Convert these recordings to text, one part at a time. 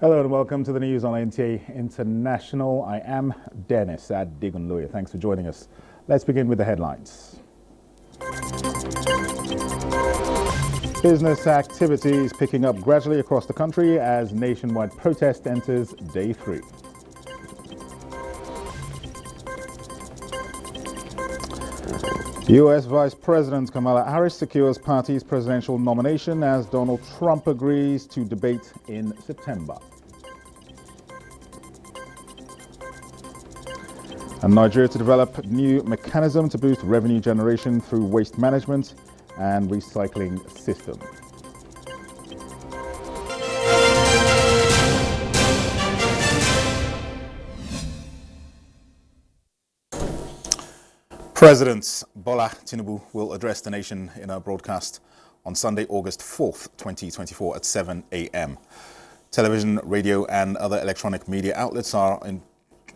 Hello and welcome to the news on NTA International. I am Dennis Adigunloye. Thanks for joining us. Let's begin with the headlines. Business activities picking up gradually across the country as nationwide protest enters day 3. U.S. Vice President Kamala Harris secures party's presidential nomination as Donald Trump agrees to debate in September. And Nigeria to develop new mechanism to boost revenue generation through waste management and recycling system. President Bola Tinubu will address the nation in a broadcast on Sunday, August 4th, 2024 at 7 a.m. Television, radio and other electronic media outlets are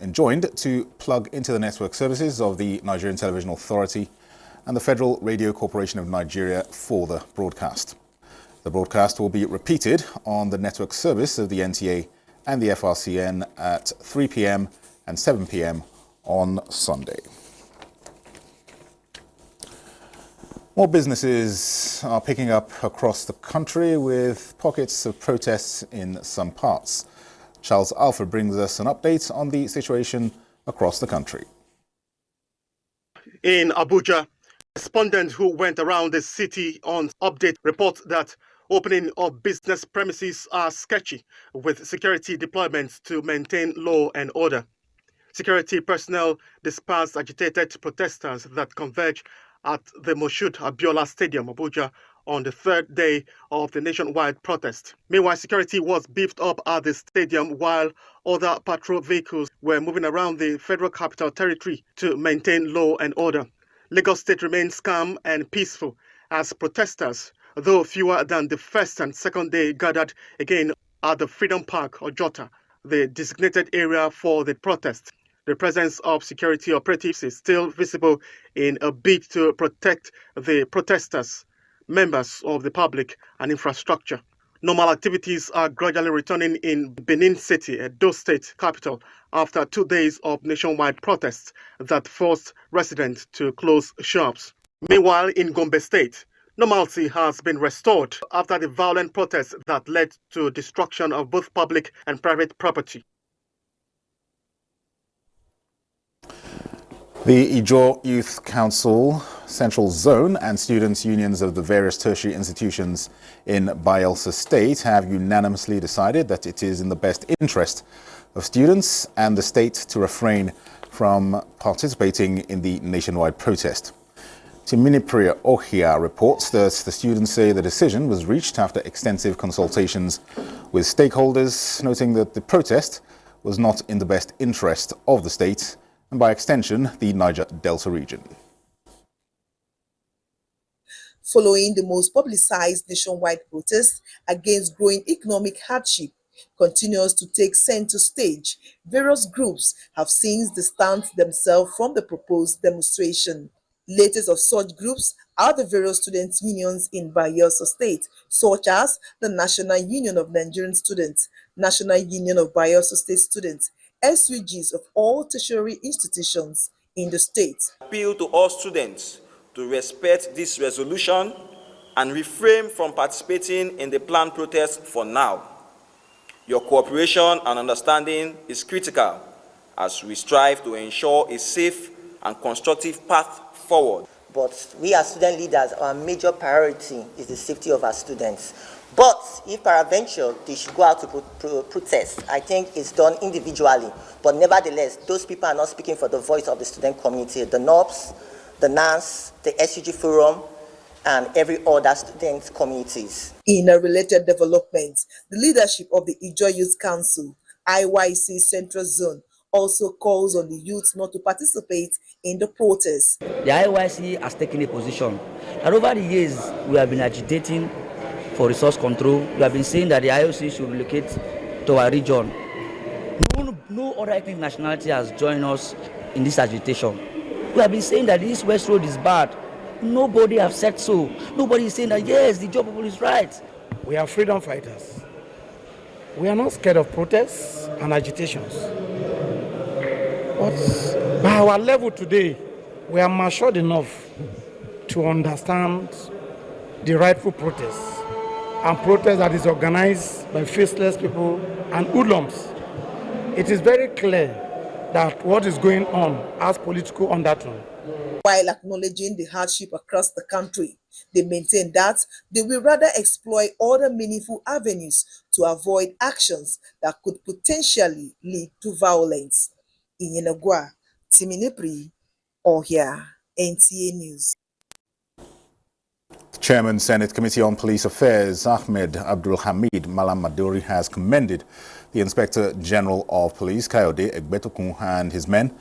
enjoined to plug into the network services of the Nigerian Television Authority and the Federal Radio Corporation of Nigeria for the broadcast. The broadcast will be repeated on the network service of the NTA and the FRCN at 3 p.m. and 7 p.m. on Sunday. More businesses are picking up across the country with pockets of protests in some parts. Charles Alfred brings us an update on the situation across the country. In Abuja, respondents who went around the city on update report that opening of business premises are sketchy with security deployments to maintain law and order. Security personnel dispersed agitated protesters that converge at the Moshood Abiola Stadium, Abuja, on the third day of the nationwide protest. Meanwhile, security was beefed up at the stadium while other patrol vehicles were moving around the Federal Capital Territory to maintain law and order. Lagos State remains calm and peaceful as protesters, though fewer than the first and second day, gathered again at the Freedom Park, Ojota, the designated area for the protest. The presence of security operatives is still visible in a bid to protect the protesters, members of the public and infrastructure. Normal activities are gradually returning in Benin City, Edo State capital, after 2 days of nationwide protests that forced residents to close shops. Meanwhile, in Gombe State, normalcy has been restored after the violent protests that led to destruction of both public and private property. The Ijaw Youth Council Central Zone and students' unions of the various tertiary institutions in Bayo State have unanimously decided that it is in the best interest of students and the state to refrain from participating in the nationwide protest. Timinipriya Ohia reports that the students say the decision was reached after extensive consultations with stakeholders, noting that the protest was not in the best interest of the state and by extension, the Niger Delta region. Following the most publicized nationwide protest against growing economic hardship continues to take center stage, various groups have since distanced themselves from the proposed demonstration. Latest of such groups are the various student unions in Bayo State, such as the National Union of Nigerian Students, National Union of Bayo State Students, SUGs of all tertiary institutions in the state. Appeal to all students to respect this resolution and refrain from participating in the planned protest for now. Your cooperation and understanding is critical as we strive to ensure a safe and constructive path forward. But we as student leaders, our major priority is the safety of our students. But if peradventure they should go out to protest, I think it's done individually. But nevertheless, those people are not speaking for the voice of the student community. The NOPS, the NANS, the SUG Forum, and every other student communities. In a related development, the leadership of the Ijaw Youth Council, IYC Central Zone, also calls on the youth not to participate in the protest. The IYC has taken a position. And over the years, we have been agitating for resource control. We have been saying that the IOC should relocate to our region. No other ethnic nationality has joined us in this agitation. We have been saying that this West Road is bad. Nobody has said so. Nobody is saying that, yes, the job people is right. We are freedom fighters. We are not scared of protests and agitations. But by our level today, we are matured enough to understand the rightful protests and protest that is organized by faceless people and hoodlums. It is very clear that what is going on has political undertone. While acknowledging the hardship across the country, they maintain that they will rather exploit other meaningful avenues to avoid actions that could potentially lead to violence. In Yenagua, Timinipri, Ohia, NTA News. Chairman, Senate Committee on Police Affairs, Ahmed Abdul Hamid Malam Maduri, has commended the Inspector General of Police, Kayode Egbetokun, and his men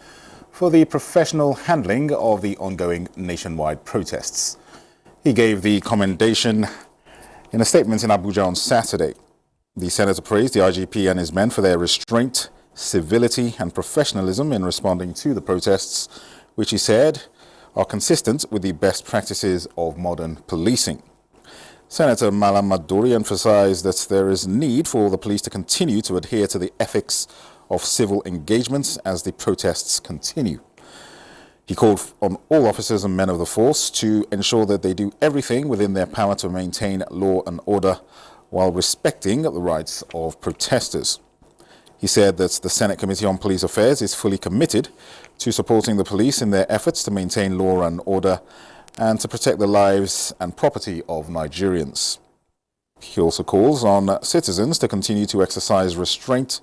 for the professional handling of the ongoing nationwide protests. He gave the commendation in a statement in Abuja on Saturday. The senator praised the IGP and his men for their restraint, civility, and professionalism in responding to the protests, which he said are consistent with the best practices of modern policing. Senator Malam Maduri emphasized that there is need for the police to continue to adhere to the ethics of civil engagement as the protests continue. He called on all officers and men of the force to ensure that they do everything within their power to maintain law and order while respecting the rights of protesters. He said that the Senate Committee on Police Affairs is fully committed to supporting the police in their efforts to maintain law and order and to protect the lives and property of Nigerians. He also calls on citizens to continue to exercise restraint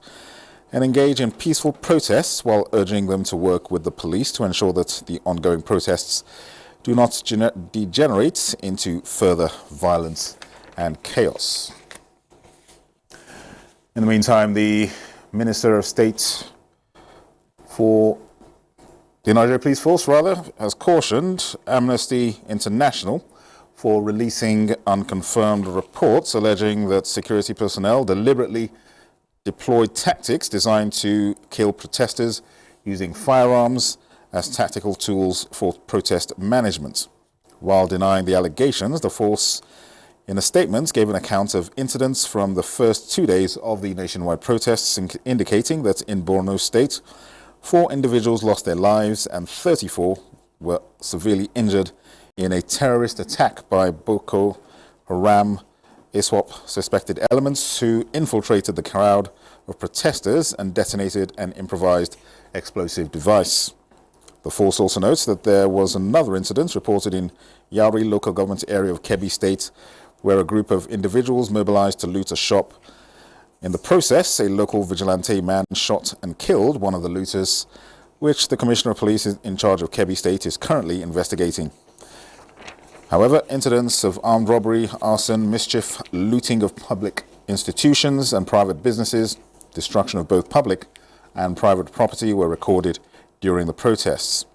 and engage in peaceful protests while urging them to work with the police to ensure that the ongoing protests do not degenerate into further violence and chaos. In the meantime, the Minister of State for the Nigerian Police Force, has cautioned Amnesty International for releasing unconfirmed reports alleging that security personnel deliberately deployed tactics designed to kill protesters using firearms as tactical tools for protest management. While denying the allegations, the force, in a statement, gave an account of incidents from the first 2 days of the nationwide protests, indicating that in Borno State, 4 individuals lost their lives and 34 were severely injured in a terrorist attack by Boko Haram ISWAP suspected elements who infiltrated the crowd of protesters and detonated an improvised explosive device. The force also notes that there was another incident reported in Yari local government area of Kebbi State, where a group of individuals mobilized to loot a shop. In the process, a local vigilante man shot and killed one of the looters, which the Commissioner of Police in charge of Kebbi State is currently investigating. However, incidents of armed robbery, arson, mischief, looting of public institutions and private businesses, destruction of both public and private property were recorded during the protests.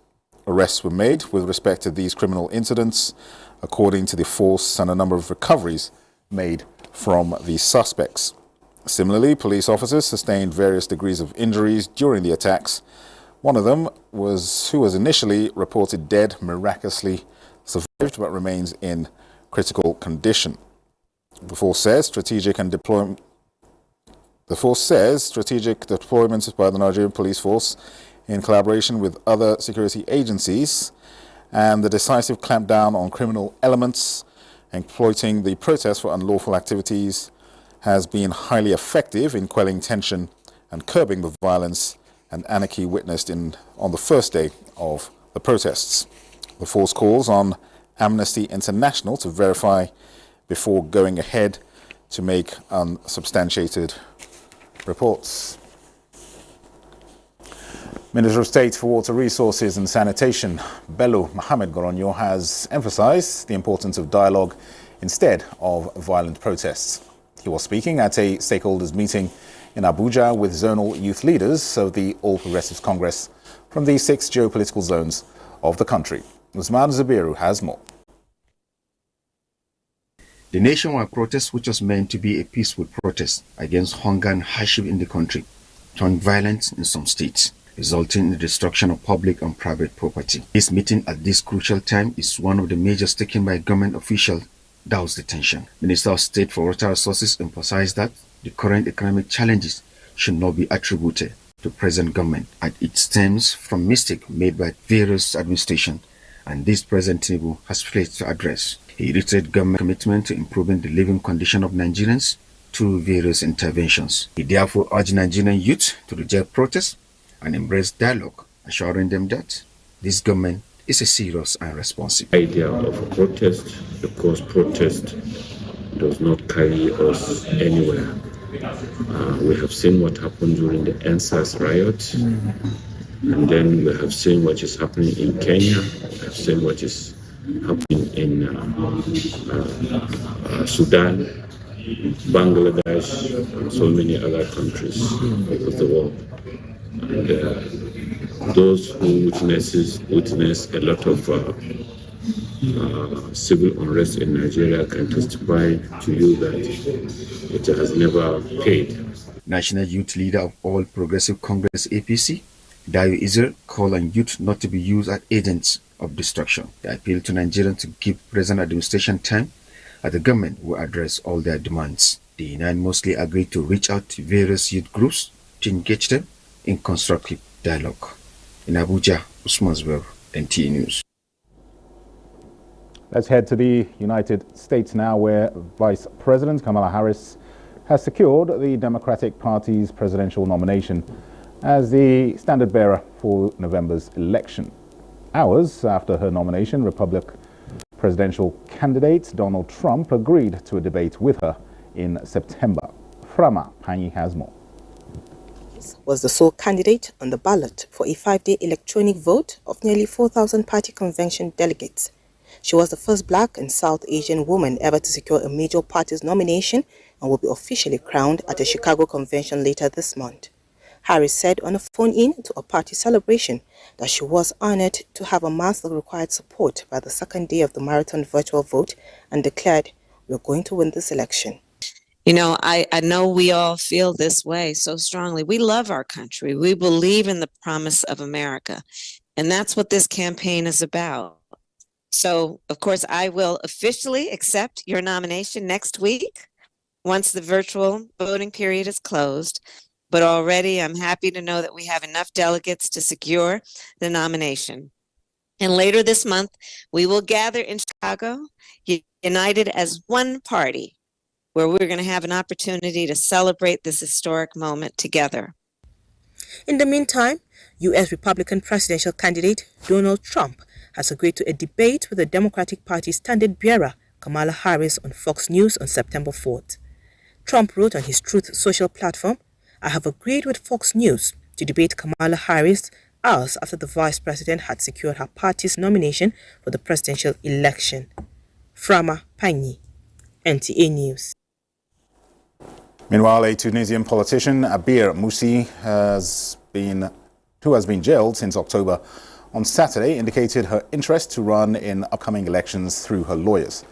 Arrests were made with respect to these criminal incidents, according to the force, and a number of recoveries made from the suspects. Similarly, police officers sustained various degrees of injuries during the attacks. One of them who was initially reported dead, miraculously survived but remains in critical condition. The force says strategic deployments by the Nigerian Police Force in collaboration with other security agencies and the decisive clampdown on criminal elements exploiting the protests for unlawful activities has been highly effective in quelling tension and curbing the violence and anarchy witnessed on the first day of the protests. The force calls on Amnesty International to verify before going ahead to make unsubstantiated reports. Minister of State for Water Resources and Sanitation, Bello Mohamed Goronyo, has emphasized the importance of dialogue instead of violent protests. He was speaking at a stakeholders meeting in Abuja with zonal youth leaders of the All Progressives Congress from the 6 geopolitical zones of the country. Usman Zabiru has more. The nationwide protest, which was meant to be a peaceful protest against hunger and hardship in the country, turned violent in some states, resulting in the destruction of public and private property. This meeting at this crucial time is one of the measures taken by government officials doused the tension. Minister of State for Water Resources emphasized that the current economic challenges should not be attributed to present government, and it stems from mistakes made by various administrations, and this President Tinubu has failed to address. He reiterated government commitment to improving the living condition of Nigerians through various interventions. He therefore urged Nigerian youth to reject protests and embrace dialogue, assuring them that this government is a serious and responsible. Idea of a protest, because protest does not carry us anywhere. We have seen what happened during the NSAS riot, and then we have seen what is happening in Kenya. We have seen what is happening in Sudan, Bangladesh, and so many other countries of the world. And those who witness a lot of civil unrest in Nigeria can testify to you that it has never paid. National Youth Leader of All Progressive Congress APC, Bayo called on youth not to be used as agents of destruction. He appealed to Nigerians to give present administration time as the government will address all their demands. The United mostly agreed to reach out to various youth groups to engage them in constructive dialogue. In Abuja, Usman Zubair, NTA News. Let's head to the United States now, where Vice President Kamala Harris has secured the Democratic Party's presidential nomination as the standard bearer for November's election. Hours after her nomination, Republican presidential candidate Donald Trump agreed to a debate with her in September. Frama Panyi has more. Was the sole candidate on the ballot for a 5-day electronic vote of nearly 4,000 party convention delegates. She was the first Black and South Asian woman ever to secure a major party's nomination and will be officially crowned at a Chicago convention later this month. Harris said on a phone-in to a party celebration that she was honored to have amassed the required support by the second day of the marathon virtual vote and declared, "We're going to win this election." You know, I know we all feel this way so strongly. We love our country. We believe in the promise of America. And that's what this campaign is about. So, of course, I will officially accept your nomination next week once the virtual voting period is closed. But already I'm happy to know that we have enough delegates to secure the nomination. And later this month, we will gather in Chicago, united as one party, where we're going to have an opportunity to celebrate this historic moment together. In the meantime, U.S. Republican presidential candidate Donald Trump has agreed to a debate with the Democratic Party's standard bearer, Kamala Harris, on Fox News on September 4th. Trump wrote on his Truth Social platform, "I have agreed with Fox News to debate Kamala Harris hours after the vice president had secured her party's nomination for the presidential election." Frama Panyi, NTA News. Meanwhile, a Tunisian politician, Abir Moussi, who has been jailed since October, on Saturday indicated her interest to run in upcoming elections through her lawyers.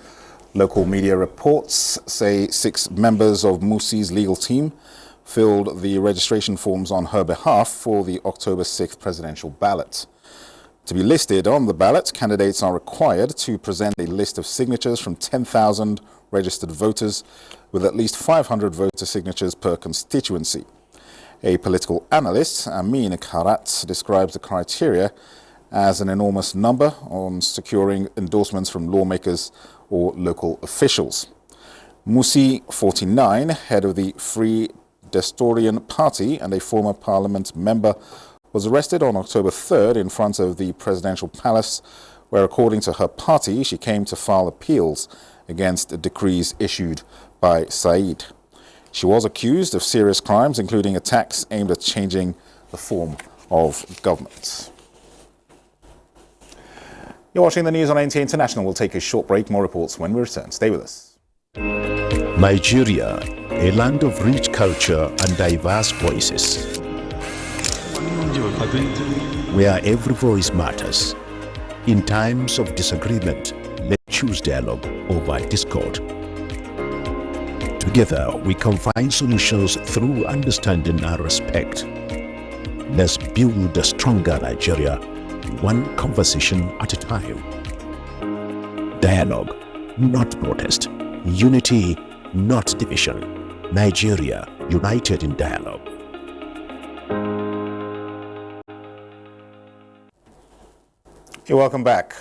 Local media reports say 6 members of Moussi's legal team filled the registration forms on her behalf for the October 6th presidential ballot. To be listed on the ballot, candidates are required to present a list of signatures from 10,000 registered voters with at least 500 voter signatures per constituency. A political analyst, Amin Karat, describes the criteria as an enormous number on securing endorsements from lawmakers or local officials. Moussi, 49, head of the Free Destorian Party and a former parliament member, was arrested on October 3rd in front of the presidential palace, where, according to her party, she came to file appeals against decrees issued by Said. She was accused of serious crimes, including attacks aimed at changing the form of government. You're watching the news on NTA International. We'll take a short break. More reports when we return. Stay with us. Nigeria, a land of rich culture and diverse voices, where every voice matters. In times of disagreement, let's choose dialogue over discord. Together, we can find solutions through understanding and respect. Let's build a stronger Nigeria, one conversation at a time. Dialogue not protest. Unity, not division. Nigeria, united in dialogue. You're welcome back.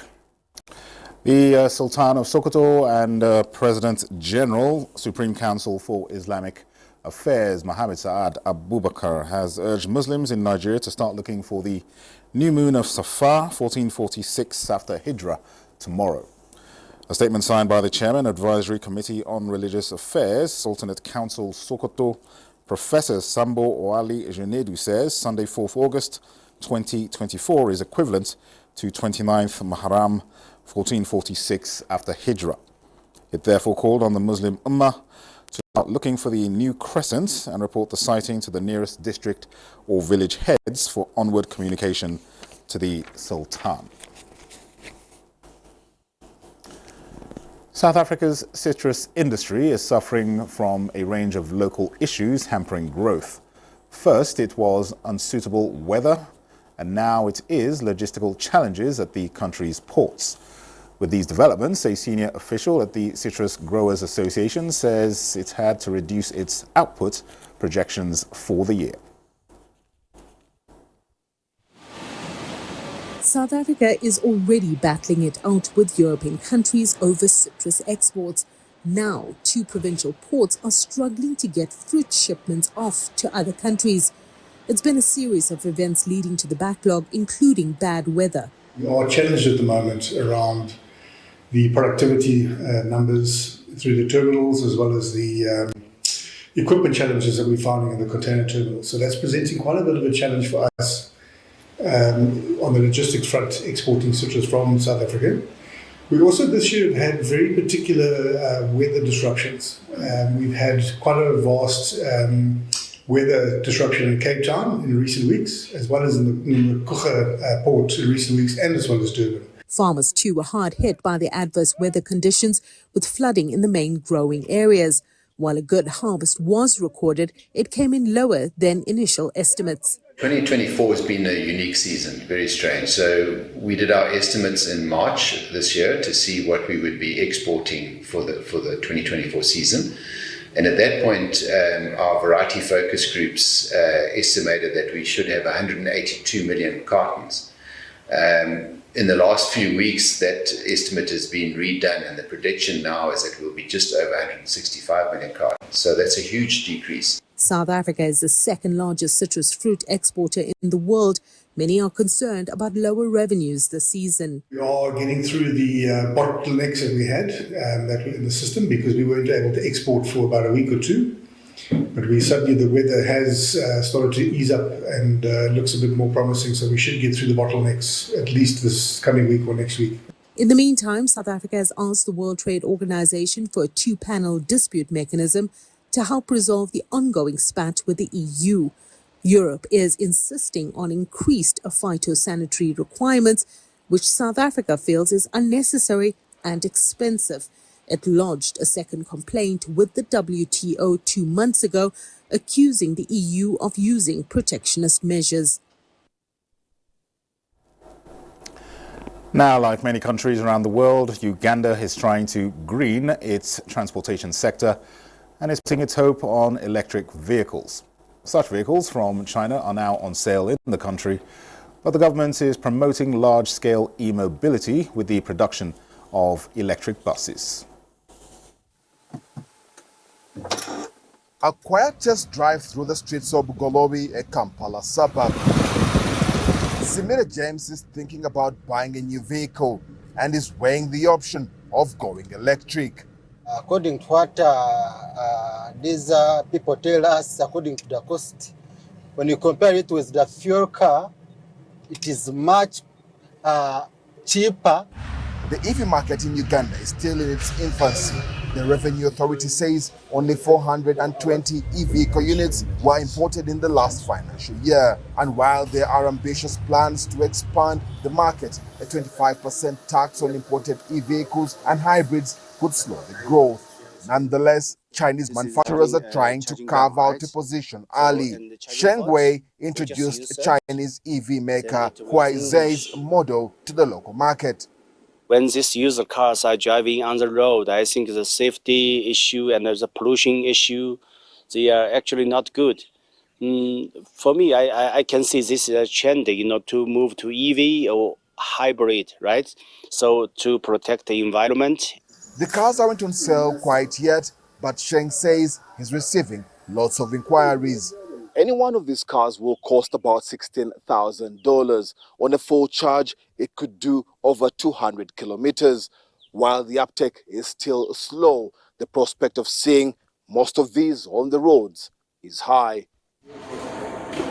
The Sultan of Sokoto and President General, Supreme Council for Islamic Affairs, Mohammed Saad Abubakar, has urged Muslims in Nigeria to start looking for the new moon of Safar 1446 after Hijrah tomorrow. A statement signed by the Chairman, Advisory Committee on Religious Affairs, Sultanate Council Sokoto, Professor Sambo Oali Jenedu says Sunday 4th August 2024 is equivalent to 29th Muharram 1446 after Hijrah. It therefore called on the Muslim Ummah to start looking for the new crescent and report the sighting to the nearest district or village heads for onward communication to the Sultan. South Africa's citrus industry is suffering from a range of local issues hampering growth. First, it was unsuitable weather, and now it is logistical challenges at the country's ports. With these developments, a senior official at the Citrus Growers Association says it had to reduce its output projections for the year. South Africa is already battling it out with European countries over citrus exports. Now, 2 provincial ports are struggling to get fruit shipments off to other countries. It's been a series of events leading to the backlog, including bad weather. We are challenged at the moment around the productivity numbers through the terminals, as well as the equipment challenges that we're finding in the container terminals. So that's presenting quite a bit of a challenge for us on the logistics front, exporting citrus from South Africa. We also this year have had very particular weather disruptions. We've had quite a vast weather disruption in Cape Town in recent weeks, as well as in the Kucha port in recent weeks, and as well as Durban. Farmers too were hard hit by the adverse weather conditions, with flooding in the main growing areas. While a good harvest was recorded, it came in lower than initial estimates. 2024 has been a unique season, very strange. So we did our estimates in March this year to see what we would be exporting for the 2024 season. And at that point, our variety focus groups estimated that we should have 182 million cartons. In the last few weeks, that estimate has been redone, and the prediction now is that we'll be just over 165 million cartons. So that's a huge decrease. South Africa is the second largest citrus fruit exporter in the world. Many are concerned about lower revenues this season. We are getting through the bottlenecks that we had that were in the system, because we weren't able to export for about a week or two. But suddenly the weather has started to ease up and looks a bit more promising, so we should get through the bottlenecks at least this coming week or next week. In the meantime, South Africa has asked the World Trade Organization for a 2-panel dispute mechanism to help resolve the ongoing spat with the EU. Europe is insisting on increased phytosanitary requirements, which South Africa feels is unnecessary and expensive. It lodged a second complaint with the WTO 2 months ago, accusing the EU of using protectionist measures. Now, like many countries around the world, Uganda is trying to green its transportation sector and is putting its hope on electric vehicles. Such vehicles from China are now on sale in the country, but the government is promoting large-scale e-mobility with the production of electric buses. A quiet test drive through the streets of Bugolobi, a Kampala suburb. Simira James is thinking about buying a new vehicle and is weighing the option of going electric. According to what these people tell us, according to the cost, when you compare it with the fuel car, it is much cheaper. The EV market in Uganda is still in its infancy. The Revenue Authority says only 420 e-vehicle units were imported in the last financial year. And while there are ambitious plans to expand the market, a 25% tax on imported e-vehicles and hybrids could slow the growth. Nonetheless, Chinese manufacturers are trying to carve out a position early. Shengwei introduced a Chinese EV maker, Huaizei's model, to the local market. when these user cars are driving on the road, I think the safety issue and the pollution issue, they are actually not good. For me, I can see this is a trend, to move to EV or hybrid, right? So to protect the environment. The cars aren't on sale quite yet, but Sheng says he's receiving lots of inquiries. Any one of these cars will cost about $16,000. On a full charge, it could do over 200 kilometers. While the uptake is still slow, the prospect of seeing most of these on the roads is high.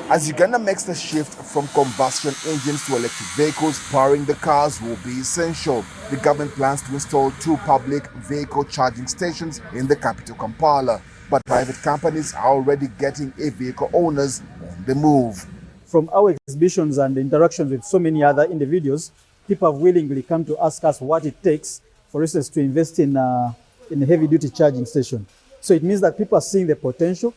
As Uganda makes the shift from combustion engines to electric vehicles, powering the cars will be essential. The government plans to install 2 public vehicle charging stations in the capital, Kampala. But private companies are already getting vehicle owners on the move. From our exhibitions and interactions with so many other individuals, people have willingly come to ask us what it takes, for instance, to invest in a heavy-duty charging station. So it means that people are seeing the potential.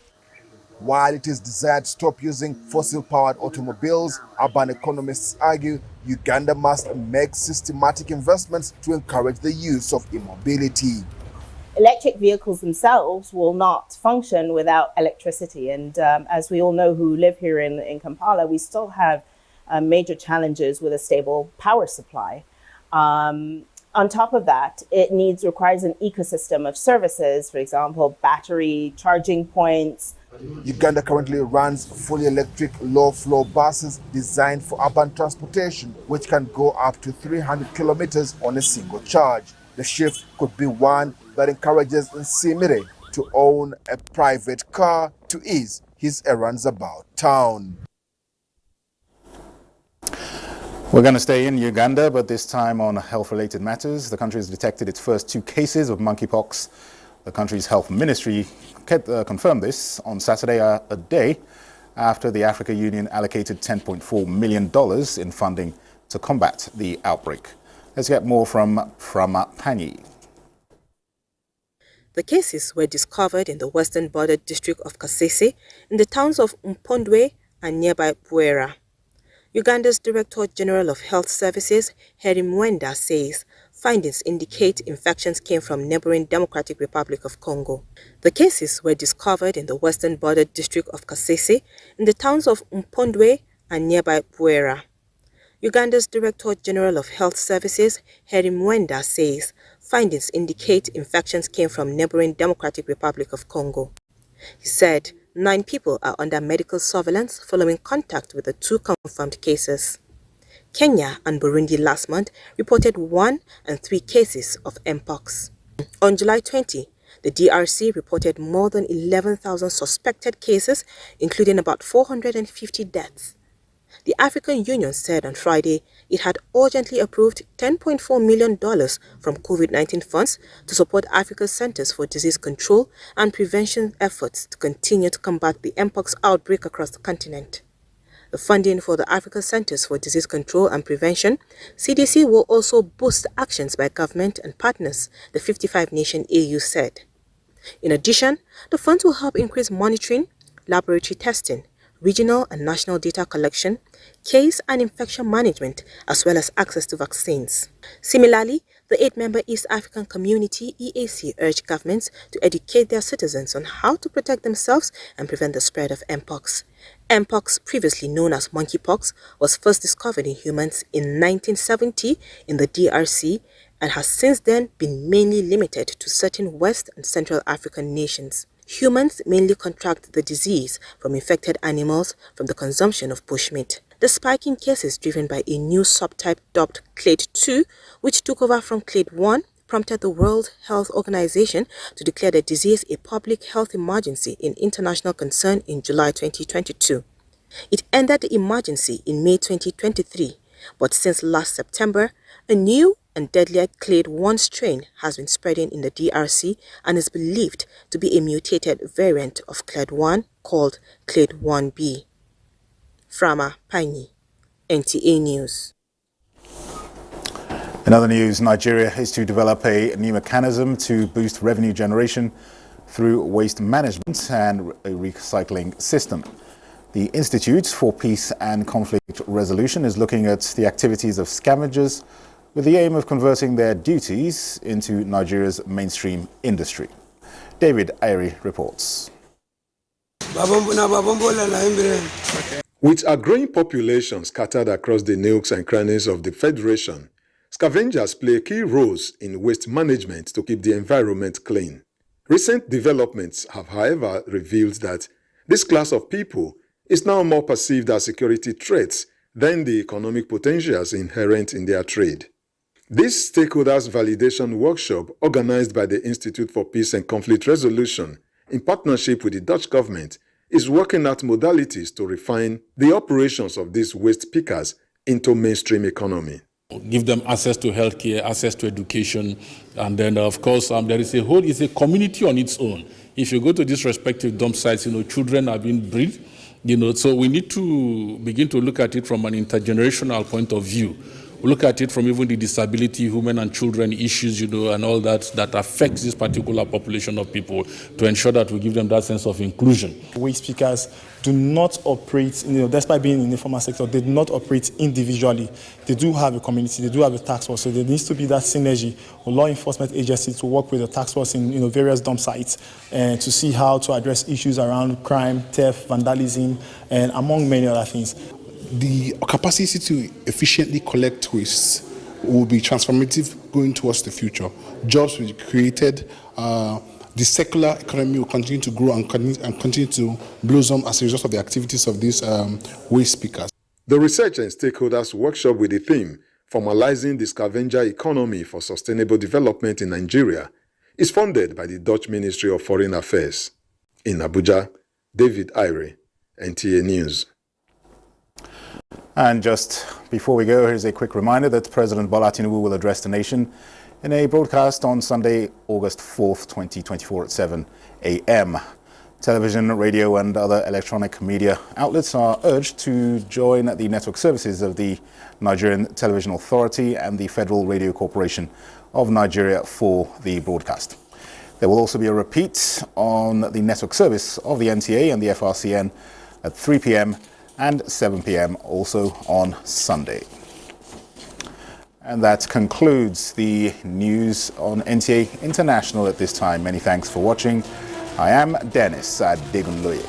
While it is desired to stop using fossil-powered automobiles, urban economists argue Uganda must make systematic investments to encourage the use of e-mobility. Electric vehicles themselves will not function without electricity. And as we all know who live here in Kampala, we still have major challenges with a stable power supply. On top of that, it requires an ecosystem of services, for example, battery charging points. Uganda currently runs fully electric low-floor buses designed for urban transportation, which can go up to 300 kilometers on a single charge. The shift could be one that encourages Nsimire to own a private car to ease his errands about town. We're going to stay in Uganda, but this time on health-related matters. The country has detected its first 2 cases of monkeypox. The country's health ministry confirmed this on Saturday, a day after the African Union allocated $10.4 million in funding to combat the outbreak. Let's get more from Pani. The cases were discovered in the western border district of Kasese, in the towns of Mpondwe and nearby Bwera. Uganda's Director General of Health Services, Heri Mwenda, says findings indicate infections came from neighboring Democratic Republic of Congo. The cases were discovered in the western border district of Kasese, in the towns of Mpondwe and nearby Bwera. Uganda's Director General of Health Services, Heri Mwenda, says findings indicate infections came from neighboring Democratic Republic of Congo. He said 9 people are under medical surveillance following contact with the 2 confirmed cases. Kenya and Burundi last month reported 1 and 3 cases of Mpox. On July 20, the DRC reported more than 11,000 suspected cases, including about 450 deaths. The African Union said on Friday it had urgently approved $10.4 million from COVID-19 funds to support Africa's Centers for Disease Control and Prevention efforts to continue to combat the Mpox outbreak across the continent. The funding for the Africa Centers for Disease Control and Prevention, CDC, will also boost actions by government and partners, the 55-nation AU said. In addition, the funds will help increase monitoring, laboratory testing, regional and national data collection, case and infection management, as well as access to vaccines. Similarly, the 8-member East African Community EAC urged governments to educate their citizens on how to protect themselves and prevent the spread of Mpox. Mpox, previously known as monkeypox, was first discovered in humans in 1970 in the DRC and has since then been mainly limited to certain West and Central African nations. Humans mainly contract the disease from infected animals from the consumption of bushmeat. The spike in cases driven by a new subtype dubbed Clade 2, which took over from Clade 1, prompted the World Health Organization to declare the disease a public health emergency in international concern in July 2022. It ended the emergency in May 2023, but since last September, a new and deadlier Clade 1 strain has been spreading in the DRC and is believed to be a mutated variant of Clade 1 called Clade 1b. Frama Pani, NTA News. In other news, Nigeria is to develop a new mechanism to boost revenue generation through waste management and a recycling system. The Institute for Peace and Conflict Resolution is looking at the activities of scavengers, with the aim of converting their duties into Nigeria's mainstream industry. David Ayri reports. With a growing population scattered across the nooks and crannies of the Federation, scavengers play key roles in waste management to keep the environment clean. Recent developments have, however, revealed that this class of people is now more perceived as security threats than the economic potentials inherent in their trade. This stakeholders validation workshop, organized by the Institute for Peace and Conflict Resolution in partnership with the Dutch government, is working at modalities to refine the operations of these waste pickers into mainstream economy. Give them access to healthcare, access to education, and then of course there is a community on its own. If you go to these respective dump sites, children are being bred, so we need to begin to look at it from an intergenerational point of view. We look at it from even the disability, women and children issues, and all that affects this particular population of people, to ensure that we give them that sense of inclusion. Waste pickers do not operate, despite being in the informal sector, they do not operate individually. They do have a community, they do have a task force, so there needs to be that synergy with law enforcement agencies to work with the task force in various dump sites and to see how to address issues around crime, theft, vandalism, and among many other things. The capacity to efficiently collect waste will be transformative going towards the future. Jobs will be created. The secular economy will continue to grow and continue to blossom as a result of the activities of these waste pickers. The research and stakeholders workshop with the theme Formalizing the Scavenger Economy for Sustainable Development in Nigeria is funded by the Dutch Ministry of Foreign Affairs. In Abuja, David Ayri, NTA News. And just before we go, here's a quick reminder that President Bola Tinubu will address the nation in a broadcast on Sunday, August 4th, 2024 at 7 a.m. Television, radio and other electronic media outlets are urged to join the network services of the Nigerian Television Authority and the Federal Radio Corporation of Nigeria for the broadcast. There will also be a repeat on the network service of the NTA and the FRCN at 3 p.m. and 7 p.m. also on Sunday. And that concludes the news on NTA International at this time. Many thanks for watching. I am Dennis Adegunloye.